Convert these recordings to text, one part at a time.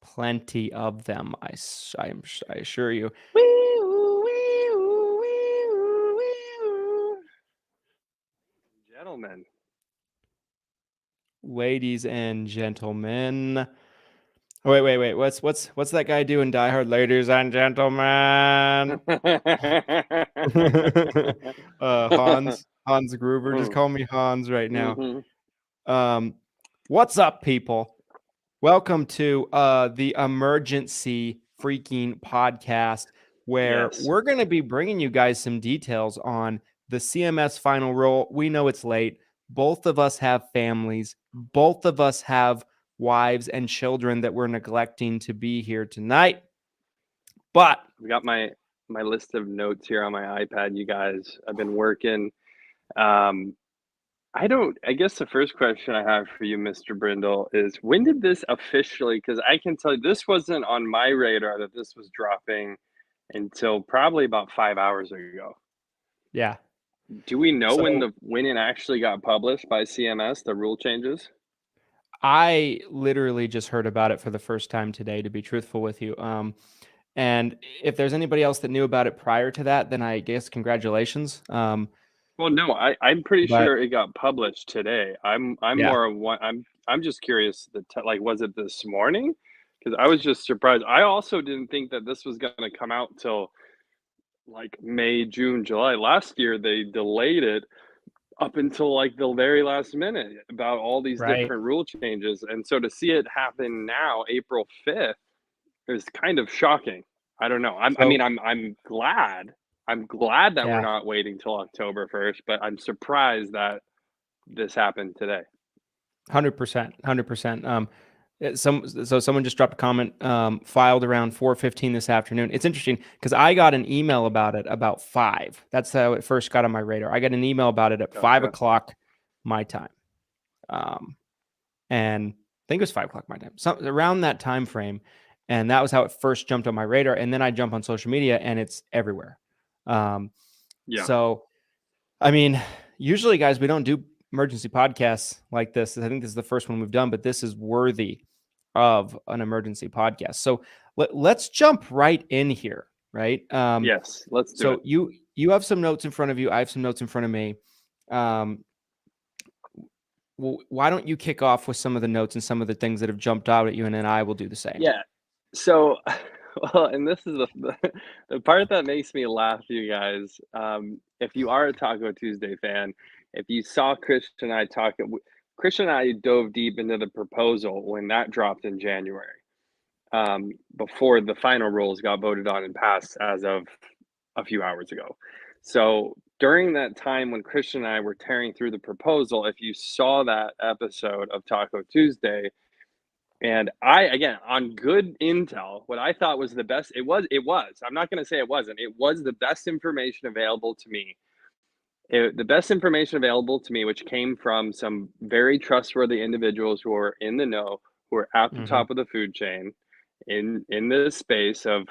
Plenty of them, I assure you. Gentlemen. Ladies and gentlemen. Oh, wait. What's that guy doing Die Hard? Ladies and gentlemen. Hans Gruber. Just call me Hans right now. What's up, people? Welcome to the Emergency Freaking Podcast, where we're going to be bringing you guys some details on the CMS final rule. We know it's late. Both of us have families. Both of us have wives and children that we're neglecting to be here tonight. But we got my list of notes here on my iPad, you guys. I've been working. I guess the first question I have for you, Mr. Brindle, is when did this officially, because I can tell you this wasn't on my radar that this was dropping until probably about 5 hours ago. Yeah. Do we know when it actually got published by CMS, the rule changes? I literally just heard about it for the first time today, to be truthful with you. And if there's anybody else that knew about it prior to that, then I guess congratulations. Well, no, I'm pretty sure it got published today. I'm more of one. I'm just curious. Like, was it this morning? Because I was just surprised. I also didn't think that this was going to come out till like May, June, July. Last year they delayed it up until like the very last minute about all these different rule changes, and so to see it happen now, April 5th, is kind of shocking. I don't know. I'm glad. I'm glad that we're not waiting till October 1st, but I'm surprised that this happened today. 100%. So someone just dropped a comment, filed around 4:15 this afternoon. It's interesting because I got an email about it about 5. That's how it first got on my radar. I got an email about it at 5 o'clock my time. And I think it was 5 o'clock my time, around that time frame. And that was how it first jumped on my radar. And then I jump on social media and it's everywhere. So, I mean, usually, guys, we don't do emergency podcasts like this. I think this is the first one we've done, but this is worthy of an emergency podcast. So let's jump right in here, right? Yes, let's do it. So you have some notes in front of you. I have some notes in front of me. Well, why don't you kick off with some of the notes and some of the things that have jumped out at you, and then I will do the same. Yeah. So, well, and this is the part that makes me laugh, you guys. If you are a Taco Tuesday fan, if you saw Christian and I talk, Christian and I dove deep into the proposal when that dropped in January, before the final rules got voted on and passed as of a few hours ago. So during that time when Christian and I were tearing through the proposal, if you saw that episode of Taco Tuesday, and I, again, on good intel, what I thought was the best, it was, I'm not going to say it wasn't, it was the best information available to me. The best information available to me, which came from some very trustworthy individuals who are in the know, who are at the top of the food chain in this space of,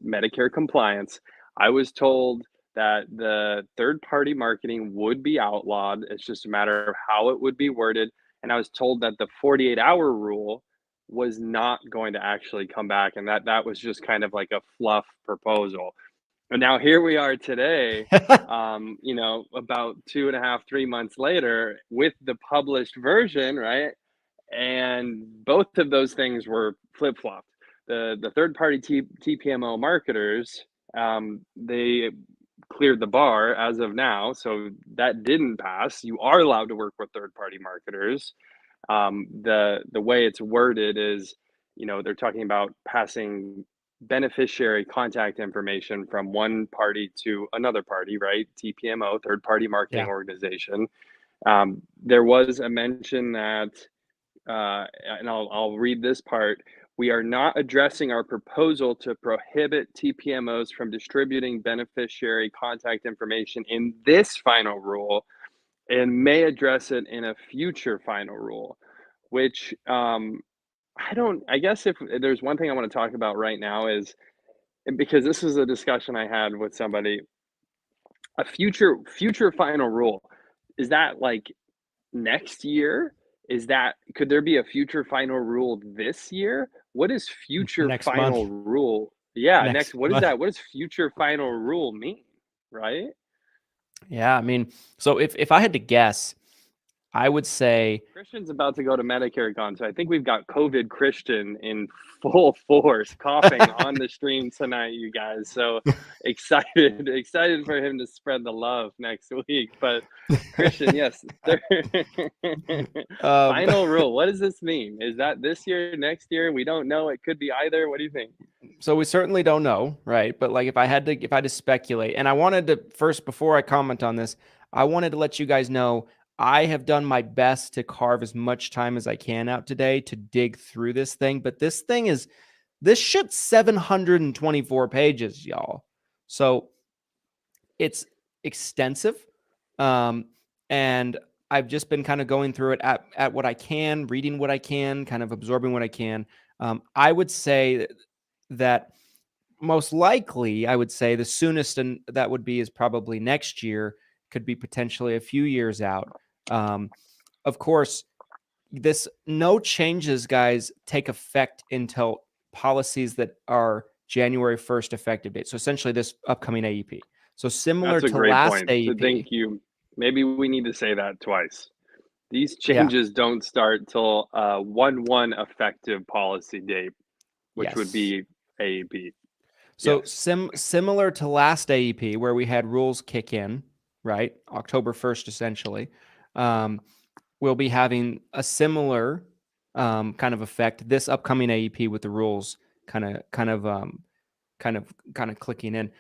Medicare compliance. I was told that the third-party marketing would be outlawed. It's just a matter of how it would be worded. And I was told that the 48-hour rule was not going to actually come back, and that was just kind of like a fluff proposal. And now here we are today, about 2.5, 3 months later with the published version, right? And both of those things were flip-flopped. The third-party TPMO marketers, they cleared the bar as of now, so that didn't pass. You are allowed to work with third-party marketers. The way it's worded is, they're talking about passing beneficiary contact information from one party to another party, right? TPMO, third-party marketing organization. There was a mention that, and I'll read this part. We are not addressing our proposal to prohibit TPMOs from distributing beneficiary contact information in this final rule, and may address it in a future final rule, which I guess if there's one thing I want to talk about right now is, because this is a discussion I had with somebody, a future final rule, is that like next year? Could there be a future final rule this year? what is future Next final month. rule? Yeah, Next what is month. that? What does future final rule mean? Right? Yeah, I mean, so if I had to guess, I would say Christian's about to go to Medicare Con, so I think we've got COVID Christian in full force, coughing on the stream tonight, you guys. So excited for him to spread the love next week. But Christian, yes, um, final rule. What does this mean? Is that this year, next year? We don't know. It could be either. What do you think? so we certainly don't know, right? But like if I had to speculate, and I wanted to first, before I comment on this, I wanted to let you guys know I have done my best to carve as much time as I can out today to dig through this thing. But this shit's 724 pages, y'all. So it's extensive. And I've just been kind of going through it at what I can, reading what I can, kind of absorbing what I can. I would say that most likely, I would say the soonest and that would be is probably next year, could be potentially a few years out. Of course, no changes, guys, take effect until policies that are January 1st effective date. So essentially this upcoming AEP. So similar That's a to great last point. So AEP. thank you. Maybe we need to say that twice. These changes don't start till 1/1 effective policy date, which would be AEP. So similar to last AEP where we had rules kick in, right? October 1st, essentially. We'll be having a similar kind of effect this upcoming AEP with the rules kind of clicking in.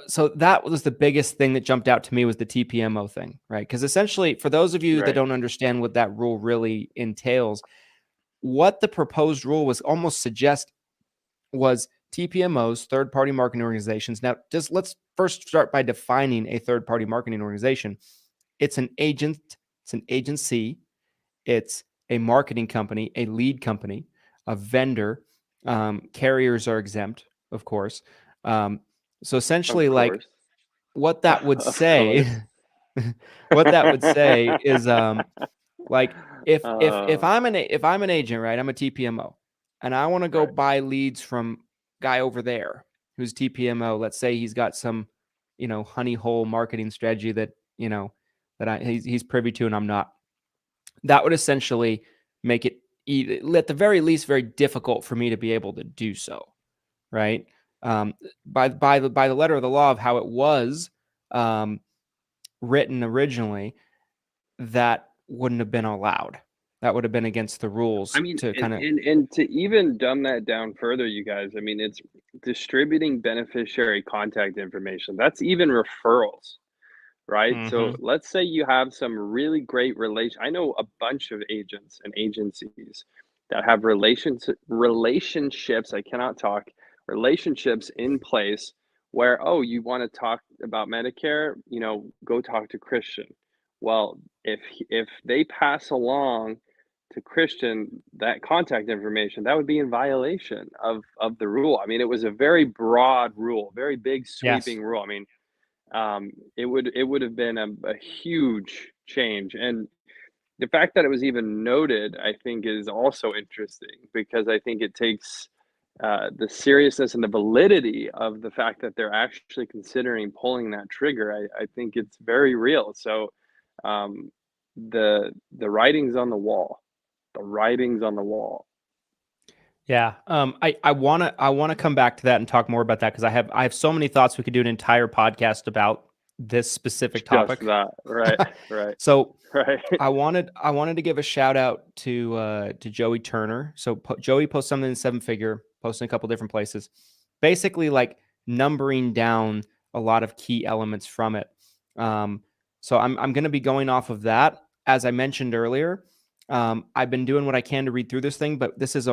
So that was the biggest thing that jumped out to me was the TPMO thing, right? Because essentially, for those of you that don't understand what that rule really entails, what the proposed rule was almost suggest was TPMOs, third-party marketing organizations. Now, let's first start by defining a third-party marketing organization. It's an agent, it's an agency, it's a marketing company, a lead company, a vendor. Carriers are exempt, of course. So essentially, like what that would say, what that would say is, like if I'm an agent, right? I'm a TPMO, and I want to go buy leads from guy over there who's TPMO. Let's say he's got some, honey hole marketing strategy that he's privy to, and I'm not. That would essentially make it, at the very least, very difficult for me to be able to do so, right? By the letter of the law of how it was written originally, that wouldn't have been allowed. That would have been against the rules. I mean, and to even dumb that down further, you guys, I mean, it's distributing beneficiary contact information. That's even referrals, right? Mm-hmm. So let's say you have some really great I know a bunch of agents and agencies that have relationships, I cannot talk, relationships in place where, oh, you want to talk about Medicare, go talk to Christian. Well, if they pass along to Christian that contact information, that would be in violation of the rule. I mean, it was a very broad rule, very big sweeping rule. I mean, it would have been a huge change. And the fact that it was even noted, I think, is also interesting because I think it takes the seriousness and the validity of the fact that they're actually considering pulling that trigger. I think it's very real. So the writing's on the wall. The writing's on the wall. Yeah. I wanna come back to that and talk more about that because I have so many thoughts. We could do an entire podcast about this specific topic. Just that. Right. So I wanted to give a shout out to Joey Turner. So Joey posts something in Seven Figure, posting a couple different places, basically like numbering down a lot of key elements from it. So I'm going to be going off of that. As I mentioned earlier, I've been doing what I can to read through this thing, but this is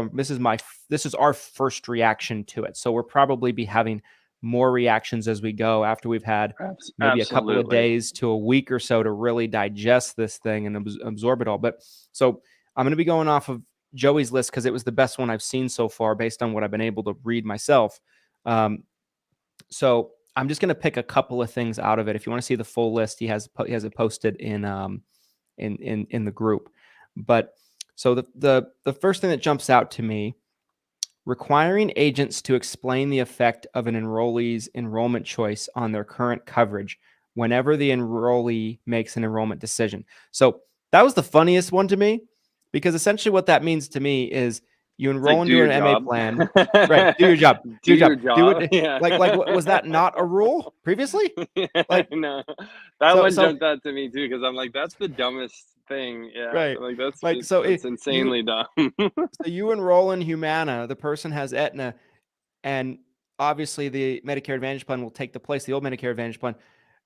our first reaction to it. So we'll probably be having more reactions as we go after we've had maybe a couple of days to a week or so to really digest this thing and absorb it all. But so I'm going to be going off of Joey's list because it was the best one I've seen so far based on what I've been able to read myself. So I'm just going to pick a couple of things out of it. If you want to see the full list, he has it posted in the group. But so the first thing that jumps out to me requiring agents to explain the effect of an enrollee's enrollment choice on their current coverage whenever the enrollee makes an enrollment decision. So that was the funniest one to me, because essentially what that means to me is you enroll into an MA plan, right? Do your job. Do your job. Do it. Yeah. Like, was that not a rule previously? Like, no, that one jumped out to me too, because I'm like, that's the dumbest thing. Yeah, right. like that's like so it's insanely dumb. So you enroll in Humana, the person has Aetna, and obviously the Medicare Advantage plan will take the place of the old Medicare Advantage plan.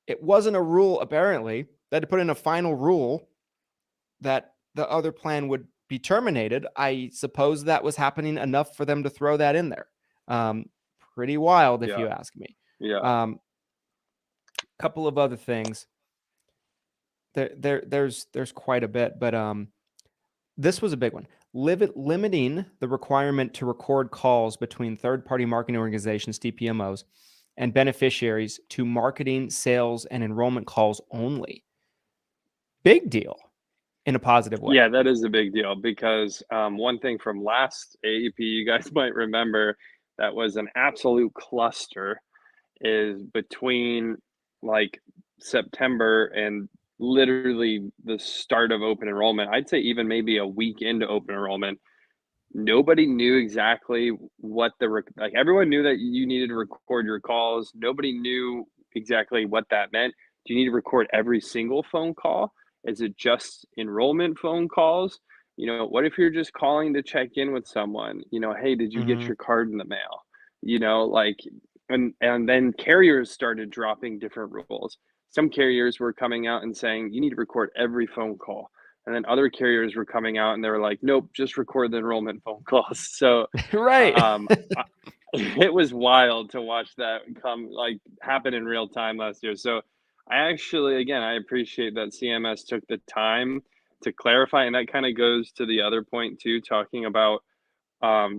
It wasn't a rule, apparently. They had to put in a final rule that the other plan would be terminated. I suppose that was happening enough for them to throw that in there. Pretty wild, if you ask me. Yeah. Couple of other things. There's quite a bit, but this was a big one. Limiting the requirement to record calls between third-party marketing organizations, TPMOs, and beneficiaries to marketing, sales, and enrollment calls only. Big deal in a positive way. Yeah, that is a big deal, because one thing from last AEP, you guys might remember, that was an absolute cluster, is between like September and literally the start of open enrollment. I'd say even maybe a week into open enrollment, nobody knew exactly what like everyone knew that you needed to record your calls. Nobody knew exactly what that meant. Do you need to record every single phone call? Is it just enrollment phone calls? What if you're just calling to check in with someone? Hey, did you get your card in the mail? Like, and then carriers started dropping different rules. Some carriers were coming out and saying you need to record every phone call. And then other carriers were coming out and they were like, nope, just record the enrollment phone calls. So right. it was wild to watch that happen in real time last year. So I appreciate that CMS took the time to clarify. And that kind of goes to the other point too, talking about,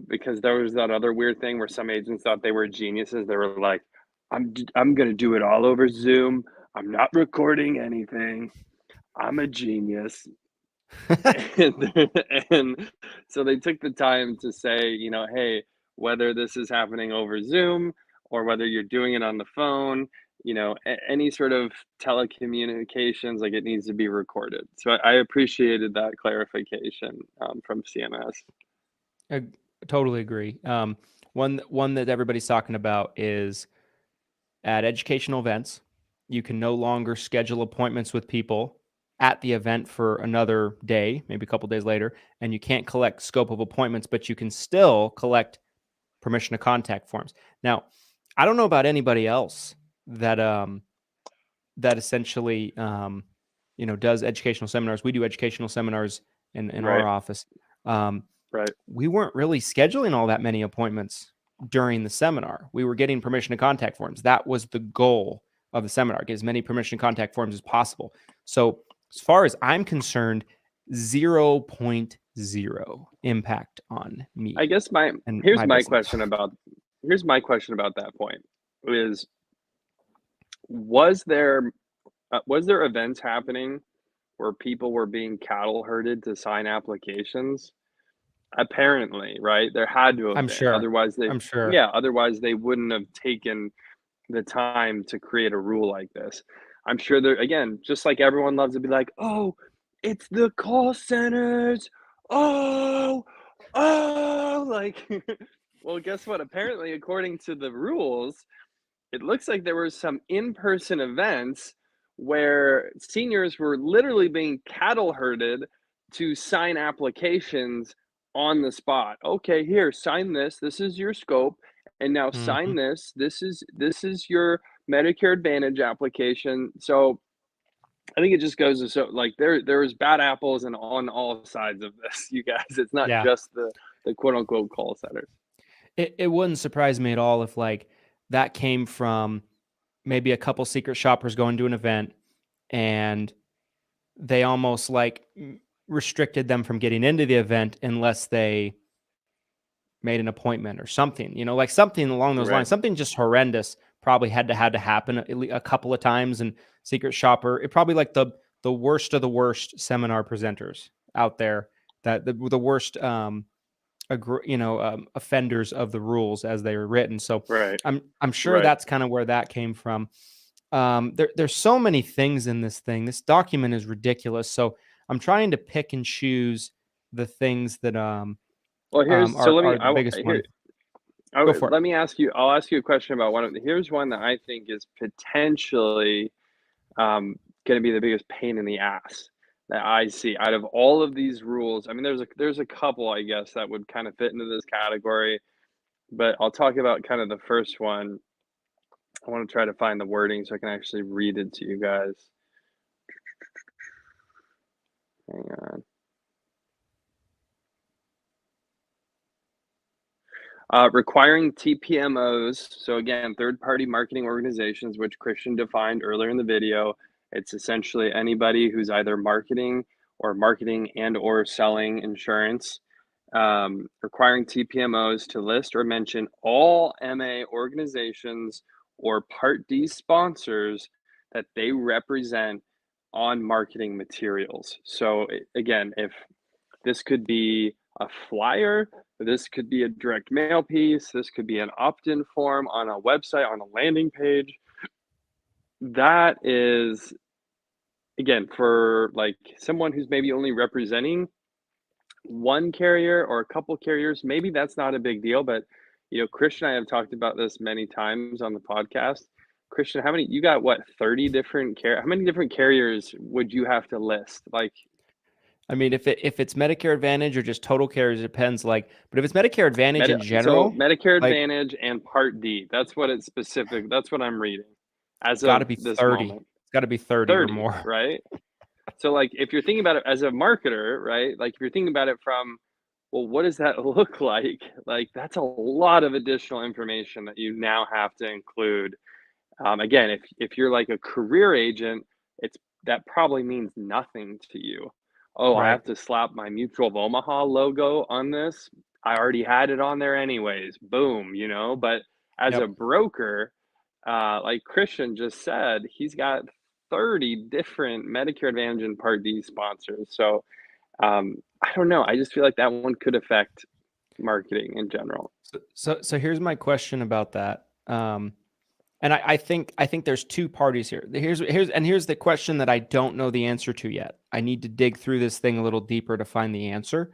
because there was that other weird thing where some agents thought they were geniuses. They were like, I'm going to do it all over Zoom. I'm not recording anything. I'm a genius. and so they took the time to say, hey, whether this is happening over Zoom or whether you're doing it on the phone, any sort of telecommunications, like, it needs to be recorded. So I appreciated that clarification from CMS. I totally agree. One that everybody's talking about is at educational events, you can no longer schedule appointments with people at the event for another day, maybe a couple days later, and you can't collect scope of appointments, but you can still collect permission to contact forms. Now, I don't know about anybody else that that essentially does educational seminars. We do educational seminars in Right. our office. Right. We weren't really scheduling all that many appointments during the seminar. We were getting permission to contact forms. That was the goal of the seminar, get as many permission to contact forms as possible. So as far as I'm concerned, 0.0 impact on me. I guess here's my question about that point is, was there events happening where people were being cattle herded to sign applications? Apparently, right? There had to have been. Sure. Otherwise I'm sure. Yeah, otherwise they wouldn't have taken the time to create a rule like this. I'm sure there, again, just like everyone loves to be like, oh, it's the call centers. Oh, like, well, guess what? Apparently, according to the rules, it looks like there were some in-person events where seniors were literally being cattle herded to sign applications on the spot. Okay, here, sign this. This is your scope. And now sign this. This is your Medicare Advantage application. So I think it just goes to show, like, there's bad apples and on all sides of this, you guys. It's not just the quote unquote call centers. It wouldn't surprise me at all if, like, that came from maybe a couple secret shoppers going to an event and they almost like restricted them from getting into the event unless they made an appointment or something, like something along those lines. Something just horrendous probably had to happen a couple of times. And secret shopper, it probably like the worst of the worst seminar presenters out there, that the worst offenders of the rules as they were written. So Right. I'm sure Right. that's kind of where that came from. There's so many things in this thing. This document is ridiculous. So I'm trying to pick and choose the things that Well, are the biggest one. Go for it. let me ask you. I'll ask you a question about one of. Here's one that I think is potentially going to be the biggest pain in the ass that I see out of all of these rules. I mean, there's a couple, I guess, that would kind of fit into this category, but I'll talk about kind of the first one. I want to try to find the wording so I can actually read it to you guys. Hang on. Requiring TPMOs, so again, third-party marketing organizations, which Christian defined earlier in the video. It's essentially anybody who's either marketing and or selling insurance, requiring TPMOs to list or mention all MA organizations or Part D sponsors that they represent on marketing materials. So again, if this could be a flyer, this could be a direct mail piece, this could be an opt-in form on a website, on a landing page. That is, again, for like someone who's maybe only representing one carrier or a couple carriers, maybe that's not a big deal. But Christian and I have talked about this many times on the podcast. Christian, you got what, 30 different how many different carriers would you have to list? Like, I mean, if it's Medicare Advantage or just total carriers, it depends. But if it's Medicare Advantage in general, so Medicare Advantage and Part D, that's what it's specific. That's what I'm reading. As got to of be this 30. moment, It's got to be 30 or more, right? So, like, if you're thinking about it as a marketer, right? Like, if you're thinking about it from, well, what does that look like? Like, that's a lot of additional information that you now have to include. Again, if you're like a career agent, that probably means nothing to you. Oh, I have to slap my Mutual of Omaha logo on this. I already had it on there anyways. Boom, But as a broker, like Christian just said, he's got 30 different Medicare Advantage and Part D sponsors. So I don't know. I just feel like that one could affect marketing in general. So here's my question about that. And I think there's two parties here. Here's the question that I don't know the answer to yet. I need to dig through this thing a little deeper to find the answer.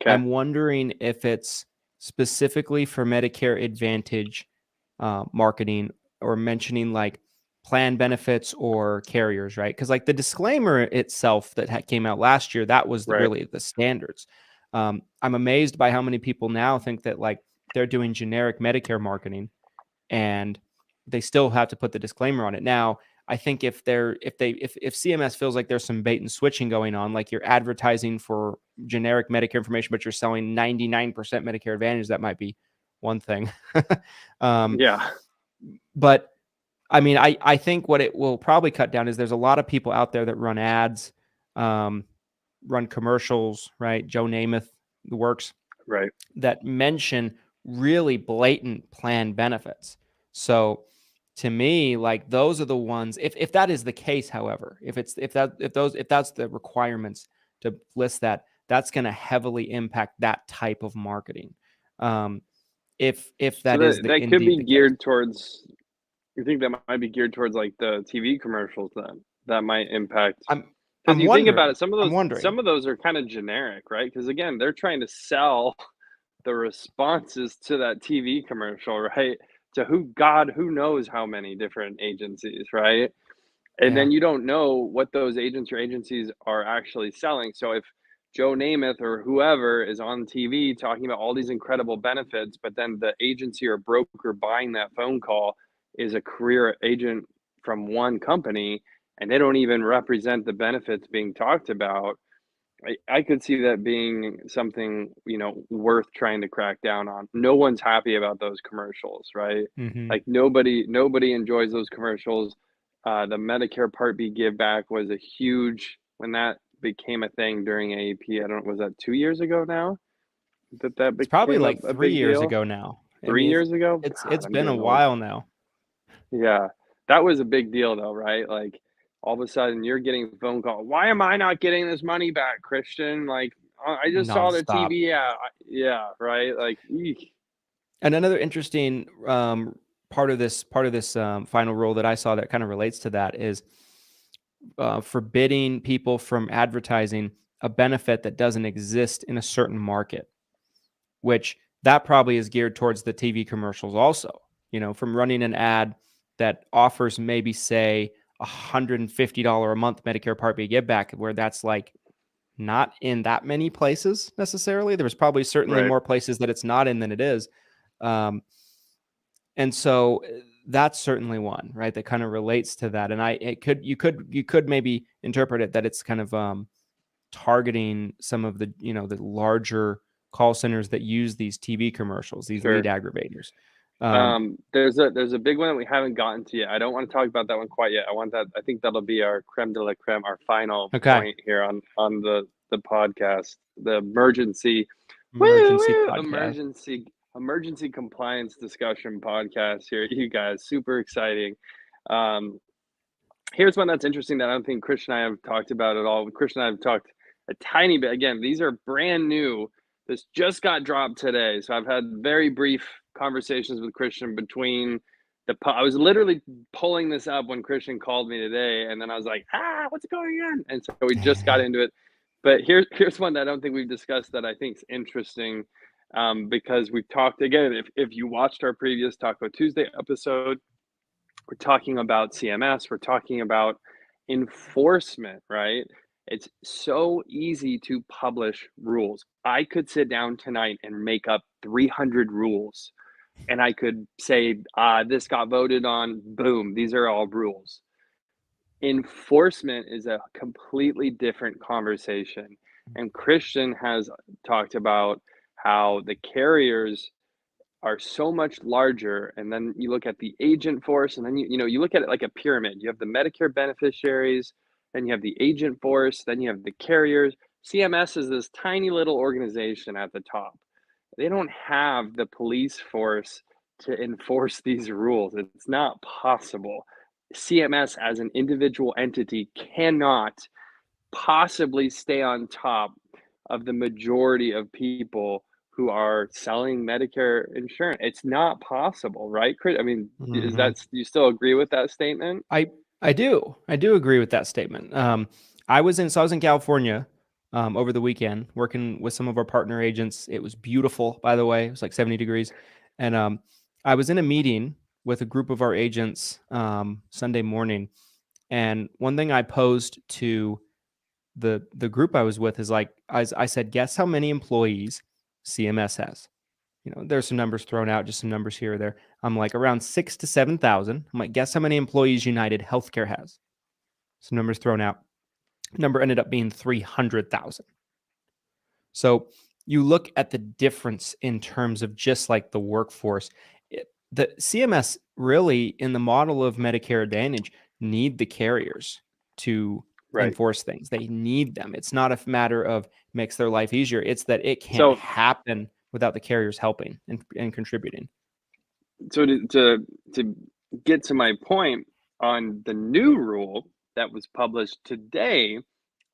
Okay. I'm wondering if it's specifically for Medicare Advantage marketing or mentioning like plan benefits or carriers, right? Because like the disclaimer itself that came out last year, that was really the standards. I'm amazed by how many people now think that like they're doing generic Medicare marketing and they still have to put the disclaimer on it. Now, I think if CMS feels like there's some bait and switching going on, like you're advertising for generic Medicare information, but you're selling 99% Medicare Advantage, that might be one thing. Yeah. But I mean, I think what it will probably cut down is there's a lot of people out there that run ads, run commercials, right? Joe Namath, the works, right? That mention really blatant plan benefits. So to me, like those are the ones, if that is the case, however, if that's the requirements to list that, that's going to heavily impact that type of marketing. If that is the, that could be geared towards, you think that might be geared towards like the TV commercials then that might impact. Because you think about it, some of those are kind of generic, right? Because again, they're trying to sell the responses to that TV commercial, right? To who knows how many different agencies, right? And then you don't know what those agents or agencies are actually selling. So if Joe Namath or whoever is on TV talking about all these incredible benefits, but then the agency or broker buying that phone call is a career agent from one company and they don't even represent the benefits being talked about, I could see that being something, worth trying to crack down on. No one's happy about those commercials, right? Mm-hmm. Like nobody enjoys those commercials. The Medicare Part B give back was a huge, when that became a thing during AEP. I don't know, was that 2 years ago now? That became it's probably like a 3 big years deal? ago now. 3 years ago? It's been a while now. Yeah, that was a big deal though, right? Like all of a sudden you're getting a phone call. Why am I not getting this money back, Christian? Like I just saw their nonstop. TV. Yeah, right. Like, eek. And another interesting part of this final rule that I saw that kind of relates to that is forbidding people from advertising a benefit that doesn't exist in a certain market, which that probably is geared towards the TV commercials also, from running an ad that offers maybe, say, $150 a month Medicare Part B give back, where that's like not in that many places necessarily. There's probably certainly Right. more places that it's not in than it is. And so that's certainly one, right, that kind of relates to that. And you could maybe interpret it that it's kind of targeting some of the, the larger call centers that use these TV commercials, these Sure. lead aggrovators. There's a big one that we haven't gotten to yet. I don't want to talk about that one quite yet. I think that'll be our creme de la creme, our final point here on the podcast, the emergency Podcast. emergency compliance discussion podcast here, you guys. Super exciting. Here's one that's interesting that I don't think Christian and I have talked about at all. Christian and I have talked a tiny bit. Again, these are brand new. This just got dropped today. So I've had very brief conversations with Christian between I was literally pulling this up when Christian called me today. And then I was like, what's going on? And so we just got into it. But here's one that I don't think we've discussed that I think is interesting, because we've talked, again, if you watched our previous Taco Tuesday episode, we're talking about CMS, we're talking about enforcement, right? It's so easy to publish rules. I could sit down tonight and make up 300 rules, and I could say, this got voted on, boom, these are all rules. Enforcement is a completely different conversation. And Christian has talked about how the carriers are so much larger, and then you look at the agent force, and then you look at it like a pyramid. You have the Medicare beneficiaries, then you have the agent force, then you have the carriers. CMS is this tiny little organization at the top. They don't have the police force to enforce these rules. It's not possible. CMS as an individual entity cannot possibly stay on top of the majority of people who are selling Medicare insurance. It's not possible, right, Chris? I mean, do you still agree with that statement? I do agree with that statement. I was in California over the weekend working with some of our partner agents. It was beautiful, by the way. It was like 70 degrees. And I was in a meeting with a group of our agents Sunday morning. And one thing I posed to the group I was with is like, I said, guess how many employees CMS has? There's some numbers thrown out, just some numbers here or there. I'm like around 6,000 to 7,000. I'm like, guess how many employees United Healthcare has? Some numbers thrown out. Number ended up being 300,000. So you look at the difference in terms of just like the workforce. The CMS really, in the model of Medicare Advantage, need the carriers to enforce things. They need them. It's not a matter of makes their life easier. It's that it can't happen without the carriers helping and contributing. So to get to my point on the new rule that was published today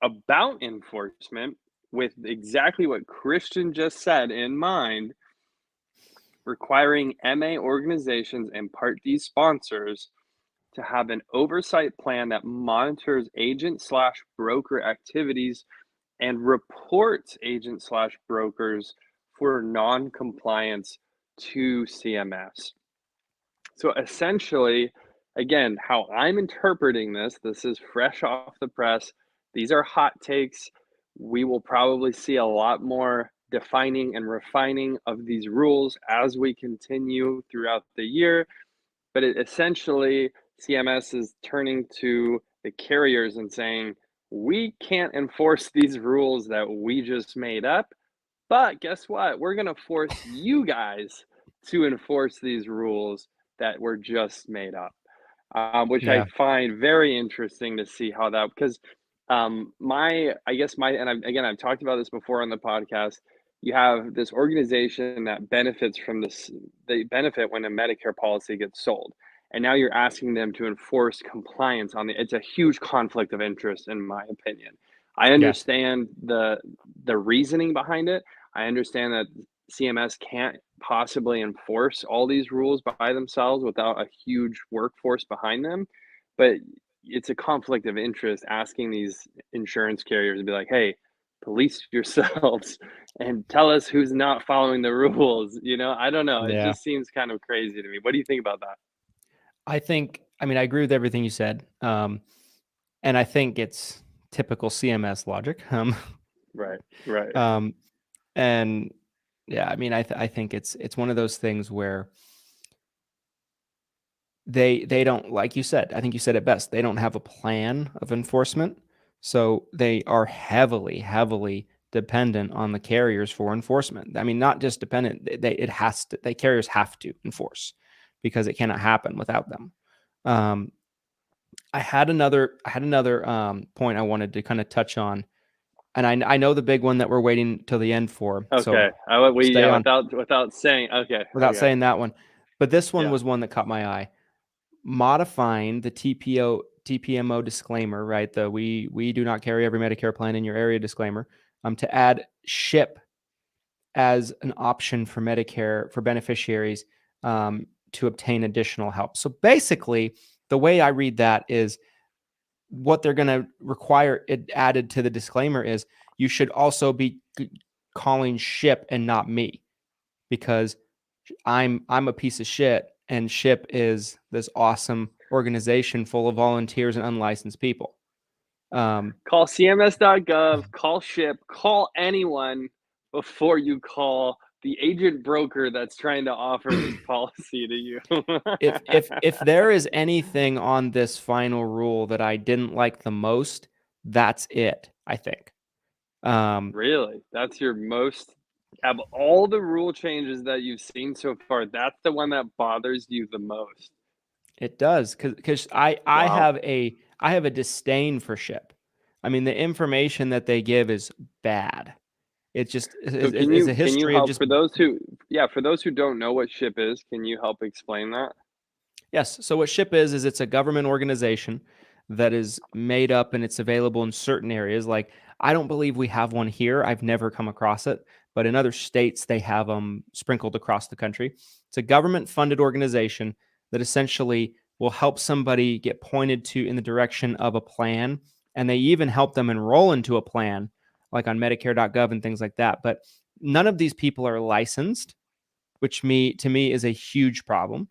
about enforcement, with exactly what Christian just said in mind, requiring MA organizations and Part D sponsors to have an oversight plan that monitors agent/broker activities and reports agent/brokers for non-compliance to CMS. So essentially, again, how I'm interpreting this is fresh off the press. These are hot takes. We will probably see a lot more defining and refining of these rules as we continue throughout the year. But essentially, CMS is turning to the carriers and saying, we can't enforce these rules that we just made up, but guess what? We're going to force you guys to enforce these rules that were just made up, which I find very interesting to see how that, because I've talked about this before on the podcast. You have this organization that benefits from this. They benefit when a Medicare policy gets sold. And now you're asking them to enforce compliance on it's a huge conflict of interest, in my opinion. I understand the reasoning behind it. I understand that CMS can't possibly enforce all these rules by themselves without a huge workforce behind them, but it's a conflict of interest asking these insurance carriers to be like, "Hey, police yourselves and tell us who's not following the rules." I don't know. It Yeah. just seems kind of crazy to me. What do you think about that? I agree with everything you said. And I think it's typical CMS logic. Right, right. And yeah, I think it's one of those things where they don't, like you said, I think you said it best. They don't have a plan of enforcement. So they are heavily dependent on the carriers for enforcement. Not just dependent, the carriers have to enforce because it cannot happen without them. I had another point I wanted to kind of touch on, and I know the big one that we're waiting till the end for. Okay. So stay on without saying without saying that one. But this one Yeah. was one that caught my eye. Modifying the TPMO disclaimer, right? The we do not carry every Medicare plan in your area disclaimer, to add SHIP as an option for Medicare for beneficiaries to obtain additional help. So basically, the way I read that is what they're going to require it added to the disclaimer is you should also be calling SHIP and not me, because I'm a piece of shit and SHIP is this awesome organization full of volunteers and unlicensed people. Call CMS.gov, call SHIP, call anyone before you call the agent broker that's trying to offer this policy to you. if there is anything on this final rule that I didn't like the most, that's it, I think. Really? That's your most, of all the rule changes that you've seen so far, that's the one that bothers you the most? It does, because I have a disdain for SHIP. The information that they give is bad. It just is a history of just. For those who don't know what SHIP is, can you help explain that? Yes. So what SHIP is it's a government organization that is made up and it's available in certain areas. Like, I don't believe we have one here. I've never come across it, but in other states they have them sprinkled across the country. It's a government-funded organization that essentially will help somebody get pointed to in the direction of a plan, and they even help them enroll into a plan, like on Medicare.gov and things like that. But none of these people are licensed, which to me is a huge problem.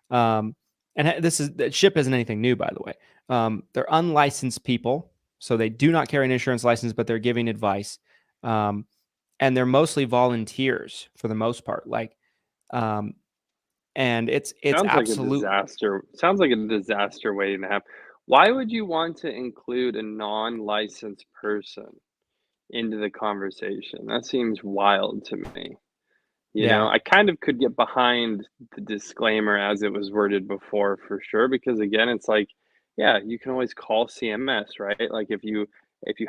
And SHIP isn't anything new, by the way. They're unlicensed people, so they do not carry an insurance license, but they're giving advice. And they're mostly volunteers for the most part. And it's absolutely like a disaster. Sounds like a disaster waiting to happen. Why would you want to include a non-licensed person into the conversation? That seems wild to me. I kind of could get behind the disclaimer as it was worded before, for sure, because again, it's like, yeah, you can always call CMS, right? Like, if you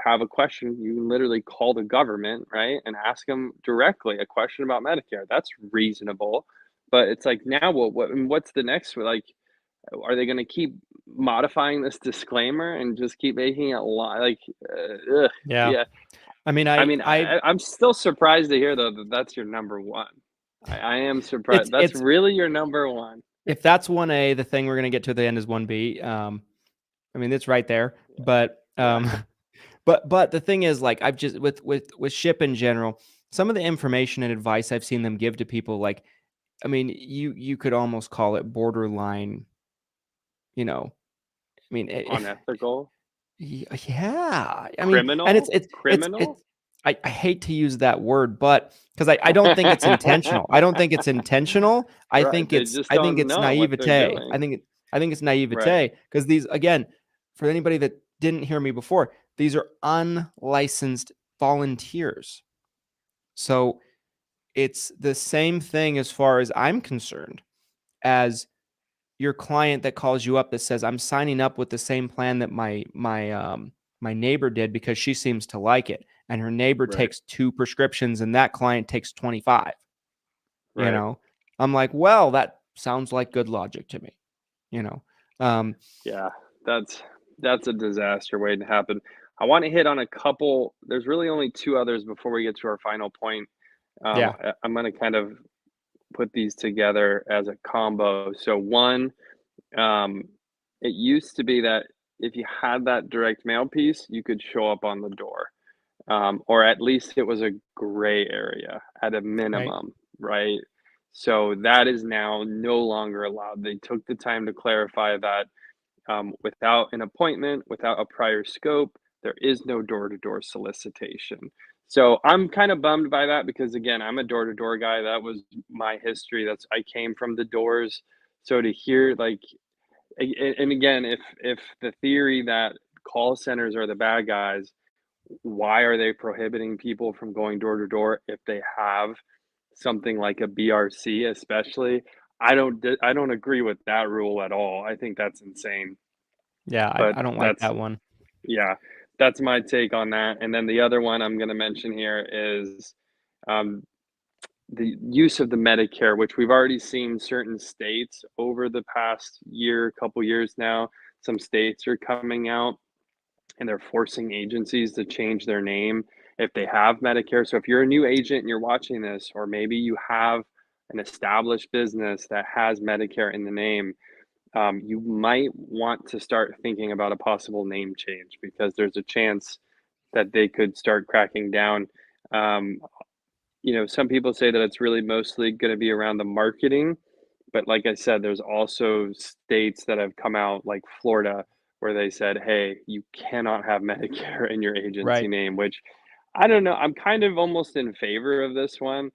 have a question, you can literally call the government, right, and ask them directly a question about Medicare. That's reasonable. But it's like, now what's the next? Like, are they going to keep modifying this disclaimer and just keep making it like, yeah. I'm still surprised to hear, though, that that's your number one. I am surprised. That's really your number one. If that's 1A, the thing we're going to get to at the end is 1B. It's right there. But but the thing is, like, I've just with SHIP in general, some of the information and advice I've seen them give to people, like, you could almost call it borderline, unethical. Yeah. Criminal? And it's criminal. I hate to use that word, but because I don't think it's intentional. I don't think it's intentional. I think it's naivete. I think it's naivete, because these, again, for anybody that didn't hear me before, these are unlicensed volunteers. So it's the same thing as far as I'm concerned as your client that calls you up that says, I'm signing up with the same plan that my neighbor did because she seems to like it, and her neighbor takes 2 prescriptions and that client takes 25. I'm like, well, that sounds like good logic to me. Yeah, that's a disaster waiting to happen. I want to hit on a couple. There's really only two others before we get to our final point. Yeah. I'm going to kind of put these together as a combo. So one, it used to be that if you had that direct mail piece, you could show up on the door, or at least it was a gray area at a minimum, right? So that is now no longer allowed. They took the time to clarify that without an appointment, without a prior scope, there is no door-to-door solicitation. So I'm kind of bummed by that because again, I'm a door-to-door guy. That was my history. I came from the doors. So to hear like, and again, if the theory that call centers are the bad guys, why are they prohibiting people from going door to door if they have something like a BRC, especially? I don't agree with that rule at all. I think that's insane. Yeah, But I don't like that one. yeah, that's my take on that. And then the other one I'm going to mention here is the use of the Medicare, which we've already seen certain states over the past couple years now. Some states are coming out and they're forcing agencies to change their name if they have Medicare. So if you're a new agent and you're watching this, or maybe you have an established business that has Medicare in the name, you might want to start thinking about a possible name change because there's a chance that they could start cracking down. Some people say that it's really mostly going to be around the marketing, but like I said, there's also states that have come out, like Florida, where they said, hey, you cannot have Medicare in your agency name, which I don't know. I'm kind of almost in favor of this one.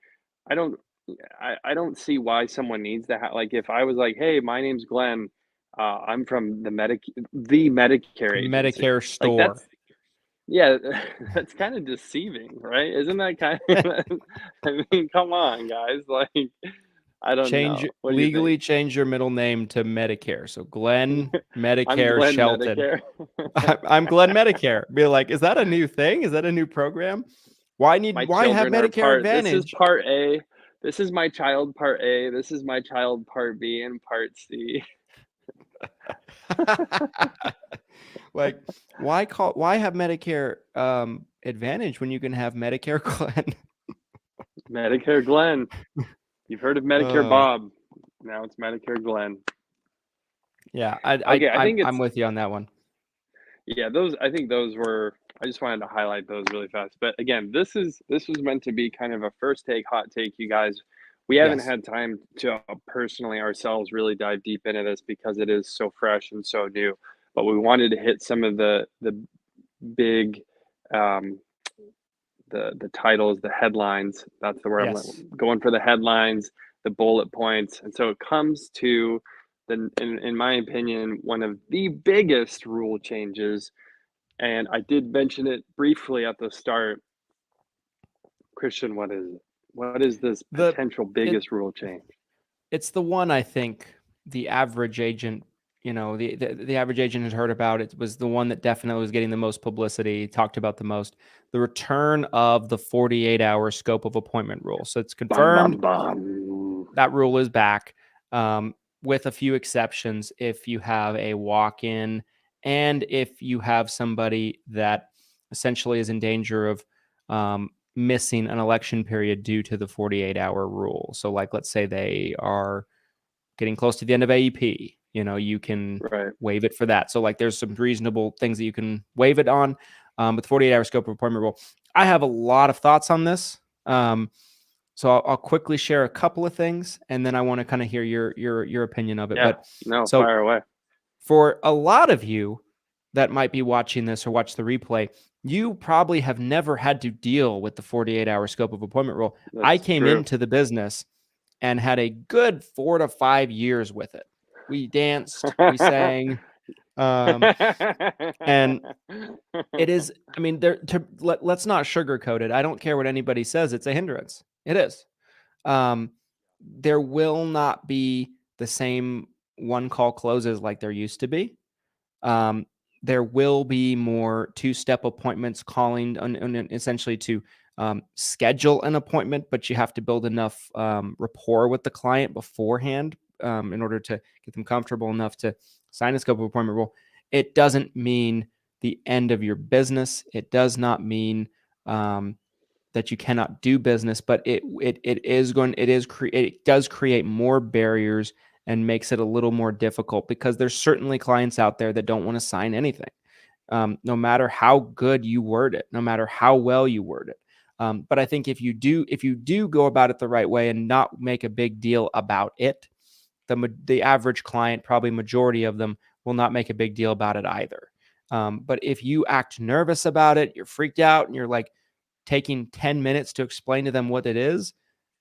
I don't I don't see why someone needs to have, like, if I was like, hey, my name's Glenn, I'm from the Medicare agency. Medicare Like store. yeah, that's kind of deceiving, right? Isn't that kind of, I mean, come on, guys. Like, I don't know. What do you Legally think? change your middle name to Medicare. So Glenn I'm Medicare Glenn Shelton. Medicare. I'm Glenn Medicare. Be like, is that a new thing? Is that a new program? Why have Medicare Advantage? This is part A. This is my child part A. This is my child part B and part C. Like, why have Medicare Advantage when you can have Medicare Glenn? Medicare Glenn. You've heard of Medicare Bob. Now it's Medicare Glenn. Yeah, I'm with you on that one. Yeah, I think those were, I just wanted to highlight those really fast. But again, this was meant to be kind of a first take, hot take, you guys. We haven't had time to personally ourselves really dive deep into this because it is so fresh and so new. But we wanted to hit some of the big the titles, the headlines. That's the word. I'm going for the headlines, the bullet points. And so it comes to in my opinion, one of the biggest rule changes. And I did mention it briefly at the start. Christian, what is it? What is this potential biggest rule change? It's the one I think the average agent, the average agent has heard about. It was the one that definitely was getting the most publicity, talked about the most. The return of the 48-hour scope of appointment rule. So it's confirmed that rule is back, with a few exceptions. If you have a walk-in and if you have somebody that essentially is in danger of missing an election period due to the 48-hour rule. So like, let's say they are getting close to the end of AEP, you can waive it for that. So like, there's some reasonable things that you can waive it on. With 48-hour scope of appointment rule, I have a lot of thoughts on this. So I'll quickly share a couple of things, and then I want to kind of hear your opinion of it. Yeah, fire away. For a lot of you that might be watching this or watch the replay, you probably have never had to deal with the 48-hour scope of appointment rule. I came into the business and had a good 4 to 5 years with it. We danced, we sang, and it is, I mean, let's not sugarcoat it. I don't care what anybody says. It's a hindrance. It is. There will not be the same one-call closes like there used to be. There will be more two-step appointments, calling essentially to schedule an appointment, but you have to build enough rapport with the client beforehand in order to get them comfortable enough to sign a scope of appointment rule. It doesn't mean the end of your business. It does not mean that you cannot do business, but it does create more barriers and makes it a little more difficult, because there's certainly clients out there that don't want to sign anything, no matter how good you word it, no matter how well you word it. But I think if you do go about it the right way and not make a big deal about it, the average client, probably majority of them, will not make a big deal about it either. But if you act nervous about it, you're freaked out, and you're like taking 10 minutes to explain to them what it is,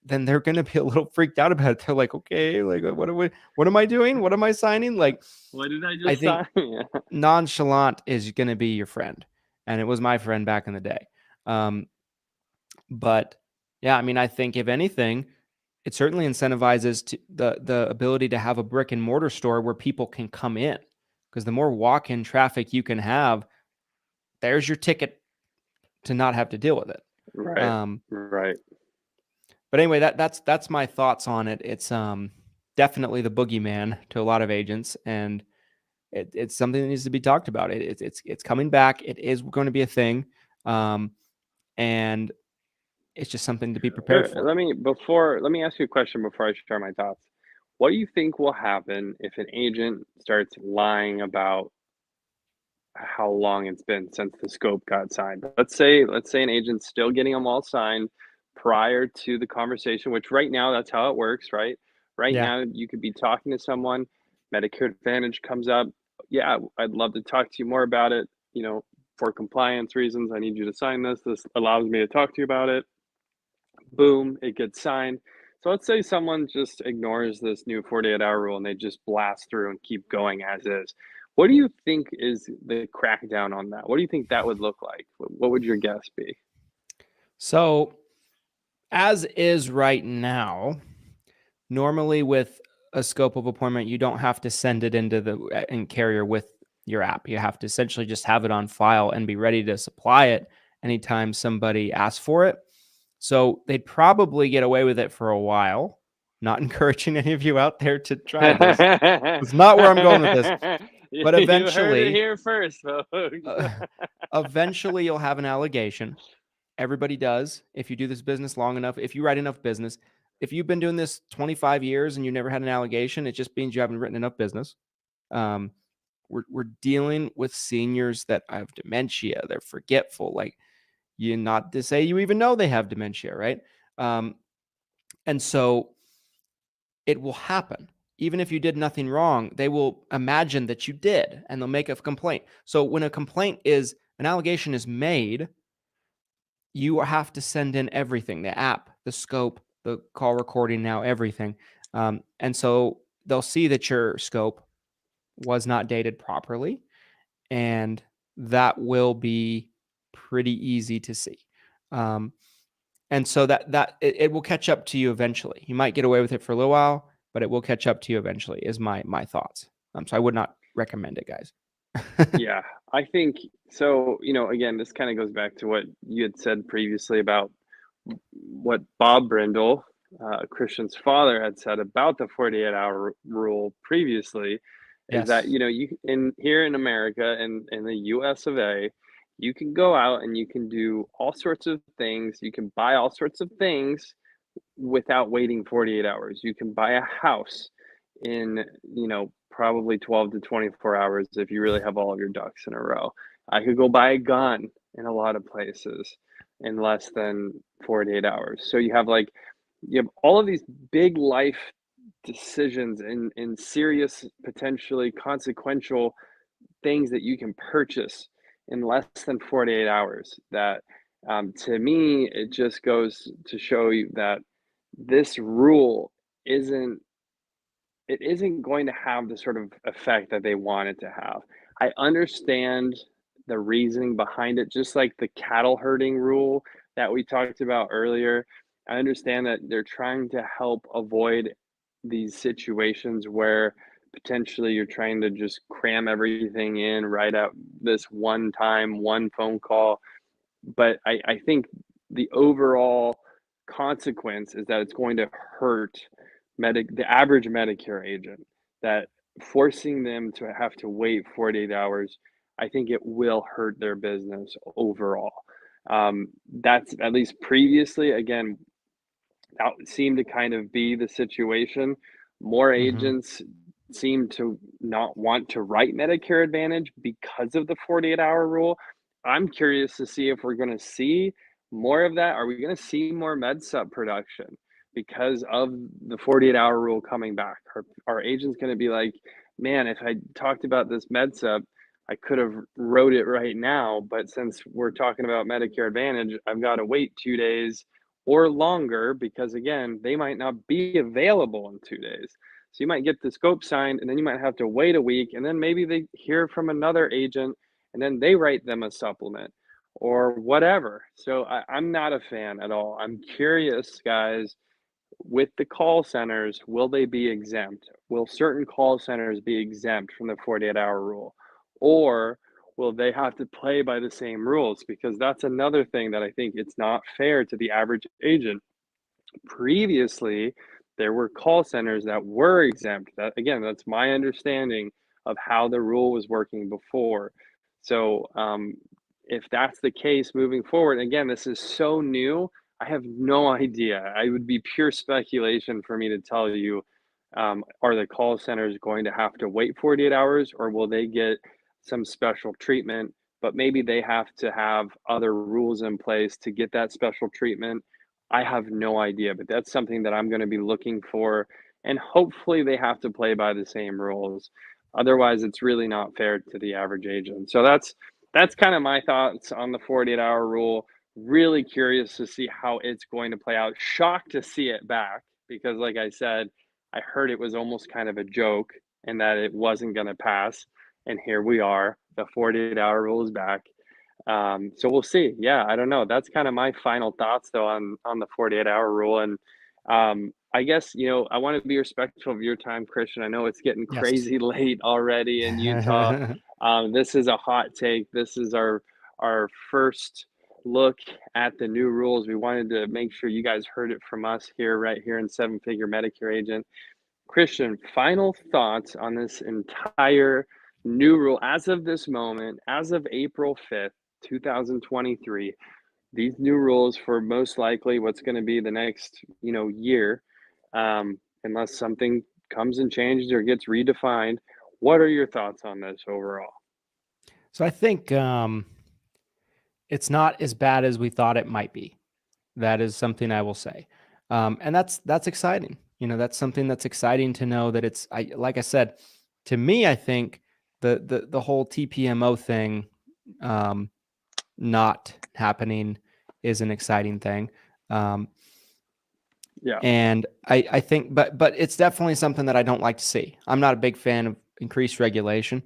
then they're going to be a little freaked out about it. They're like, okay, like what am I doing? What am I signing? Like, What did I I just think sign? nonchalant is going to be your friend. And it was my friend back in the day. But yeah, I mean, I think if anything, it certainly incentivizes the ability to have a brick and mortar store where people can come in, because the more walk-in traffic you can have, there's your ticket to not have to deal with it. Right. Right. But anyway, that's my thoughts on it. It's definitely the boogeyman to a lot of agents, and it's something that needs to be talked about. It's coming back. It is going to be a thing, and it's just something to be prepared for. Let me ask you a question before I share my thoughts. What do you think will happen if an agent starts lying about how long it's been since the scope got signed? Let's say an agent's still getting them all signed prior to the conversation, which right now that's how it works, right? Right Yeah. now you could be talking to someone, Medicare Advantage comes up. Yeah, I'd love to talk to you more about it. For compliance reasons, I need you to sign this. This allows me to talk to you about it. Boom, it gets signed. So let's say someone just ignores this new 48-hour rule and they just blast through and keep going as is. What do you think is the crackdown on that? What do you think that would look like? What would your guess be? So, as is right now, normally with a scope of appointment, you don't have to send it into the carrier with your app. You have to essentially just have it on file and be ready to supply it anytime somebody asks for it. So they'd probably get away with it for a while. Not encouraging any of you out there to try this. It's not where I'm going with this. But eventually, you heard it here first, folks. Eventually you'll have an allegation. Everybody does. If you do this business long enough, if you write enough business, if you've been doing this 25 years and you never had an allegation, it just means you haven't written enough business. We're dealing with seniors that have dementia. They're forgetful. Like, you're not to say you even know they have dementia, right? And so it will happen. Even if you did nothing wrong, they will imagine that you did, and they'll make a complaint. So when an allegation is made, you have to send in everything, the app, the scope, the call recording, now everything. And so they'll see that your scope was not dated properly, and that will be pretty easy to see. And so that it will catch up to you eventually. You might get away with it for a little while, but it will catch up to you eventually, is my thoughts. So I would not recommend it, guys. Yeah, I think so. Again, this kind of goes back to what you had said previously about what Bob Brindle, Christian's father, had said about the 48-hour rule previously. Is that Yes. here in America and in the US of A, you can go out and you can do all sorts of things. You can buy all sorts of things without waiting 48 hours. You can buy a house in, probably 12 to 24 hours if you really have all of your ducks in a row. I could go buy a gun in a lot of places in less than 48 hours. So you have all of these big life decisions in serious, potentially consequential things that you can purchase in less than 48 hours. That to me, it just goes to show you that this rule isn't going to have the sort of effect that they want it to have. I understand the reasoning behind it, just like the cattle herding rule that we talked about earlier. I understand that they're trying to help avoid these situations where potentially you're trying to just cram everything in right out this one time, one phone call. But I think the overall consequence is that it's going to hurt the average Medicare agent, that forcing them to have to wait 48 hours, I think it will hurt their business overall. That's at least previously, again, that seemed to kind of be the situation. More Mm-hmm. agents seem to not want to write Medicare Advantage because of the 48-hour rule. I'm curious to see if we're going to see more of that. Are we going to see more MedSup production because of the 48-hour rule coming back? Are agents going to be like, man, if I talked about this MedSup, I could have wrote it right now, but since we're talking about Medicare Advantage, I've got to wait 2 days or longer because, again, they might not be available in 2 days. So you might get the scope signed and then you might have to wait a week, and then maybe they hear from another agent and then they write them a supplement or whatever. So I'm not a fan at all. I'm curious, guys, with the call centers, will they be exempt? Will certain call centers be exempt from the 48-hour rule? Or will they have to play by the same rules? Because that's another thing that I think it's not fair to the average agent. Previously, there were call centers that were exempt. That, again, that's my understanding of how the rule was working before. So if that's the case moving forward, again, this is so new. I have no idea. It would be pure speculation for me to tell you, are the call centers going to have to wait 48 hours, or will they get some special treatment? But maybe they have to have other rules in place to get that special treatment. I have no idea, but that's something that I'm going to be looking for. And hopefully they have to play by the same rules. Otherwise, it's really not fair to the average agent. So that's kind of my thoughts on the 48-hour rule. Really curious to see how it's going to play out. Shocked to see it back because, like I said, I heard it was almost kind of a joke and that it wasn't going to pass. And here we are. The 48-hour rule is back. So we'll see. Yeah, I don't know. That's kind of my final thoughts though on the 48-hour rule. And I guess, I want to be respectful of your time, Christian. I know it's getting Yes. crazy late already in Utah. This is a hot take. This is our first look at the new rules. We wanted to make sure you guys heard it from us here, right here in Seven Figure Medicare Agent. Christian, final thoughts on this entire new rule as of this moment, as of April 5th, 2023. These new rules for most likely what's going to be the next, year, unless something comes and changes or gets redefined. What are your thoughts on this overall? So I think it's not as bad as we thought it might be. That is something I will say, and that's exciting. That's something that's exciting to know that it's. Like I said, to me, I think the whole TPMO thing not happening is an exciting thing. Yeah. And I think, but it's definitely something that I don't like to see. I'm not a big fan of increased regulation.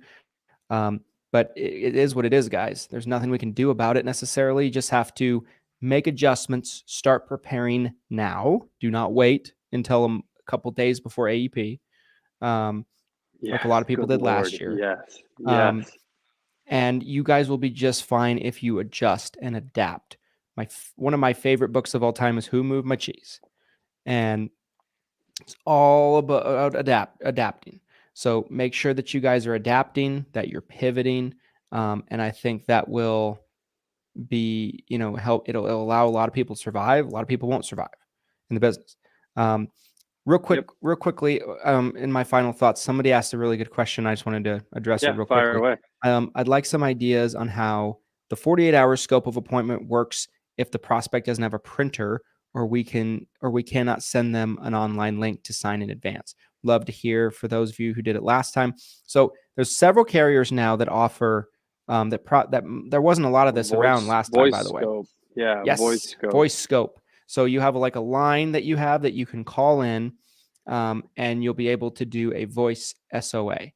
But it is what it is, guys. There's nothing we can do about it necessarily. You just have to make adjustments, start preparing now. Do not wait until a couple days before AEP, like a lot of people Good did Lord. last year. Yes. Um, and you guys will be just fine if you adjust and adapt. One of my favorite books of all time is Who Moved My Cheese? And it's all about adapting. So make sure that you guys are adapting, that you're pivoting. And I think that will be, help. It'll allow a lot of people to survive. A lot of people won't survive in the business. Real quickly, in my final thoughts, somebody asked a really good question. I just wanted to address it real fire quickly. away. I'd like some ideas on how the 48-hour scope of appointment works if the prospect doesn't have a printer or we cannot send them an online link to sign in advance. Love to hear for those of you who did it last time. So there's several carriers now that offer that there wasn't a lot of this around last time, by the way. Scope. Yeah, yes, voice scope. So you have like a line that you have that you can call in, and you'll be able to do a voice SOA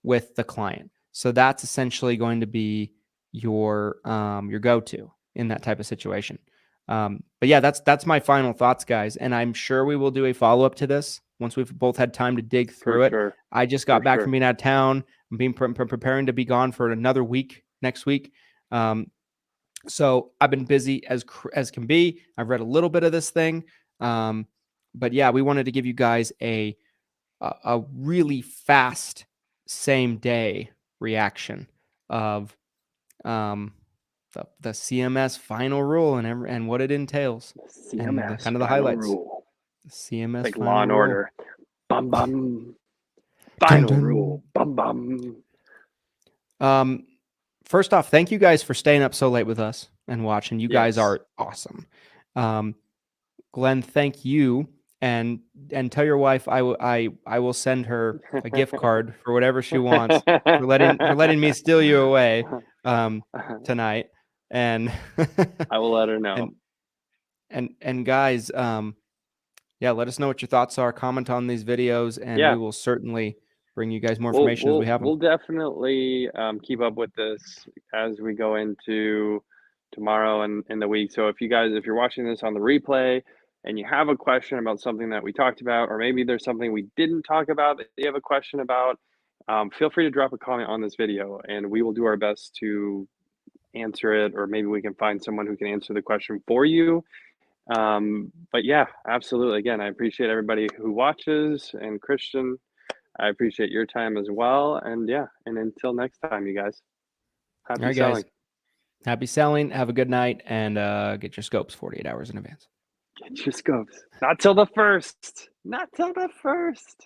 with the client. So that's essentially going to be your go-to in that type of situation. But yeah, that's my final thoughts, guys. And I'm sure we will do a follow-up to this once we've both had time to dig through it. Sure. I just got back from being out of town. I'm being preparing to be gone for another week next week. So I've been busy as can be. I've read a little bit of this thing. But yeah, we wanted to give you guys a really fast same day reaction of the CMS final rule and what it entails, CMS and kind of the highlights. Rule. The CMS like final Law and rule. Order. Bum bum. Final Dun, dun. rule. Bum bum. First off, thank you guys for staying up so late with us and watching. You guys Yes. are awesome. Glenn, thank you, and tell your wife I will send her a gift card for whatever she wants for letting me steal you away tonight. And I will let her know. And guys, let us know what your thoughts are. Comment on these videos, and we will certainly bring you guys more information as we have them. We'll definitely keep up with this as we go into tomorrow and in the week. So if you're watching this on the replay and you have a question about something that we talked about, or maybe there's something we didn't talk about that you have a question about, feel free to drop a comment on this video, and we will do our best to answer it, or maybe we can find someone who can answer the question for you. But yeah, absolutely. Again, I appreciate everybody who watches, and Christian, I appreciate your time as well. And yeah, and until next time, you guys, happy selling. Guys, happy selling. Have a good night, and get your scopes 48 hours in advance. Get your scopes. Not till the 1st. Not till the 1st.